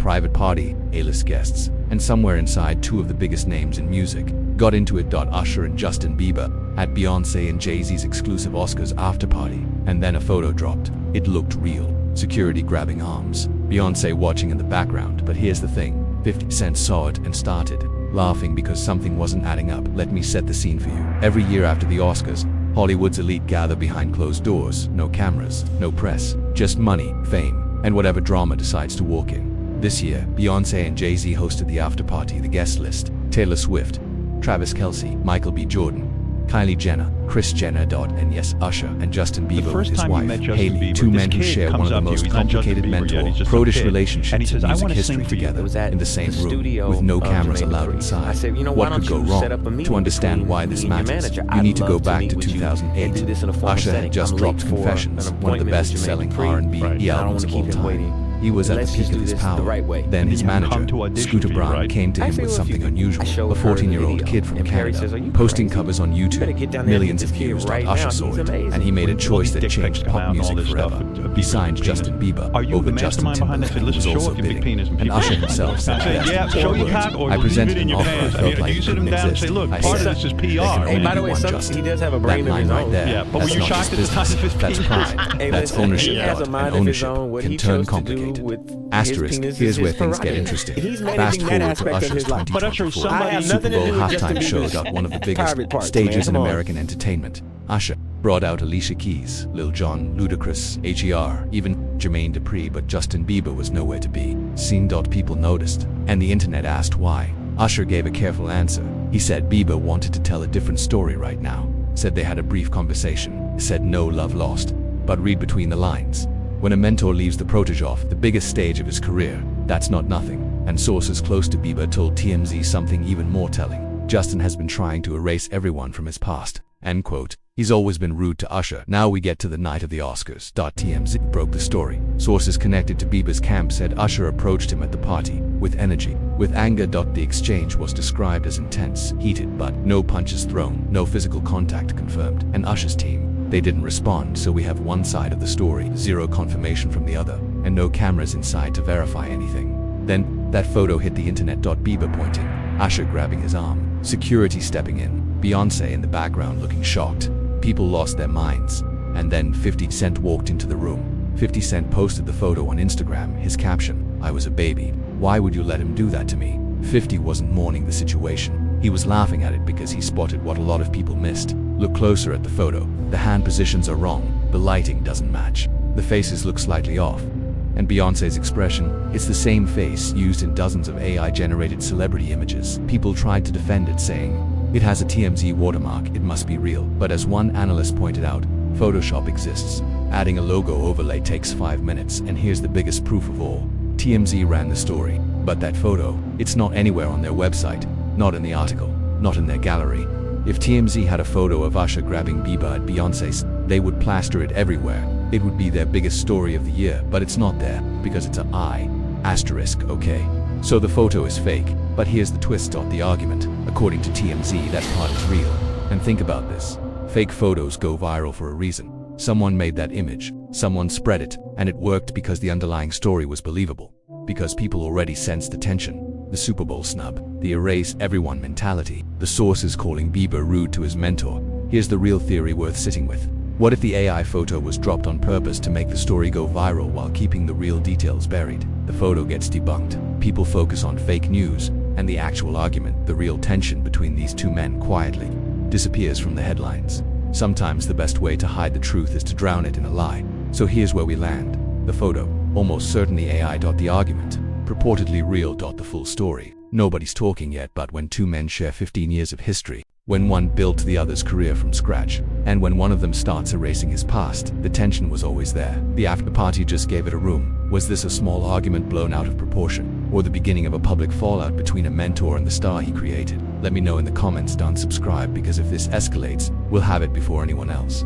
private party, A-list guests, and somewhere inside two of the biggest names in music. Got into it. Usher and Justin Bieber at Beyoncé and Jay-Z's exclusive Oscars after party, and then a photo dropped. It looked real. Security grabbing arms, Beyoncé watching in the background. But here's the thing, 50 Cent saw it and started laughing because something wasn't adding up. Let me set the scene for you. Every year after the Oscars, Hollywood's elite gather behind closed doors. No cameras, no press, just money, fame, and whatever drama decides to walk in. This year, Beyoncé and Jay-Z hosted the after party. The guest list: Taylor Swift, Travis Kelce, Michael B. Jordan, Kylie Jenner, Kris Jenner, and yes, Usher and Justin Bieber with his wife, Hailey, two men who share one of the most complicated mentor-protege relationships in music history together in the same room, with no cameras allowed inside. What could go wrong? To understand why this matters, you need to go back to 2008. Usher had just dropped Confessions, one of the best-selling R&B albums of all time. He was at the peak of his power. Then his manager, Scooter Braun, came to him with something unusual. A 14-year-old kid from Canada, posting covers on YouTube, millions of views. Usher saw it, and he made a choice that changed pop music forever. He signed Justin Bieber over Justin Timberlake, who was also bidding, and Usher himself said, I presented an offer I felt like it couldn't exist. I said, there can only be one Justin. That line right there, that's not just business, that's pride, that's ownership, and ownership can turn complicated. Asterisk, here's where things get interesting. Fast forward to Usher's 2024 Super Bowl halftime show. One of the biggest stages in American entertainment. Usher brought out Alicia Keys, Lil Jon, Ludacris, H.E.R., even Jermaine Dupri, but Justin Bieber was nowhere to be seen. People noticed, and the internet asked why. Usher gave a careful answer. He said Bieber wanted to tell a different story right now. Said they had a brief conversation. Said no love lost. But read between the lines. When a mentor leaves the protege off the biggest stage of his career, that's not nothing. And sources close to Bieber told TMZ something even more telling. Justin has been trying to erase everyone from his past. End quote. He's always been rude to Usher. Now we get to the night of the Oscars. TMZ broke the story. Sources connected to Bieber's camp said Usher approached him at the party with energy, with anger. The exchange was described as intense, heated, but no punches thrown, no physical contact confirmed. And Usher's team, they didn't respond, so we have one side of the story, zero confirmation from the other, and no cameras inside to verify anything. Then, that photo hit the internet. Bieber pointing, Usher grabbing his arm, security stepping in, Beyoncé in the background looking shocked. People lost their minds. And then 50 Cent walked into the room. 50 Cent posted the photo on Instagram, his caption, I was a baby. Why would you let him do that to me? 50 wasn't mourning the situation. He was laughing at it because he spotted what a lot of people missed. Look closer at the photo. The hand positions are wrong. The lighting doesn't match. The faces look slightly off. And Beyoncé's expression, it's the same face used in dozens of AI-generated celebrity images. People tried to defend it, saying, it has a TMZ watermark, it must be real. But as one analyst pointed out, Photoshop exists. Adding a logo overlay takes 5 minutes, and here's the biggest proof of all. TMZ ran the story, but that photo, it's not anywhere on their website, not in the article, not in their gallery. If TMZ had a photo of Usher grabbing Bieber at Beyoncé's, they would plaster it everywhere. It would be their biggest story of the year, but it's not there, because it's an I. Asterisk, okay. So the photo is fake, but here's the twist. The argument, according to TMZ, that part is real. And think about this. Fake photos go viral for a reason. Someone made that image, someone spread it, and it worked because the underlying story was believable. Because people already sensed the tension, the Super Bowl snub, the erase everyone mentality, the sources calling Bieber rude to his mentor. Here's the real theory worth sitting with. What if the AI photo was dropped on purpose to make the story go viral while keeping the real details buried? The photo gets debunked, people focus on fake news, and the actual argument, the real tension between these two men quietly disappears from the headlines. Sometimes the best way to hide the truth is to drown it in a lie. So here's where we land. The photo, almost certainly AI. The argument, purportedly real. The full story. Nobody's talking yet, but when two men share 15 years of history, when one built the other's career from scratch, and when one of them starts erasing his past, the tension was always there. The after party just gave it a room. Was this a small argument blown out of proportion, or the beginning of a public fallout between a mentor and the star he created? Let me know in the comments. Don't subscribe, because if this escalates, we'll have it before anyone else.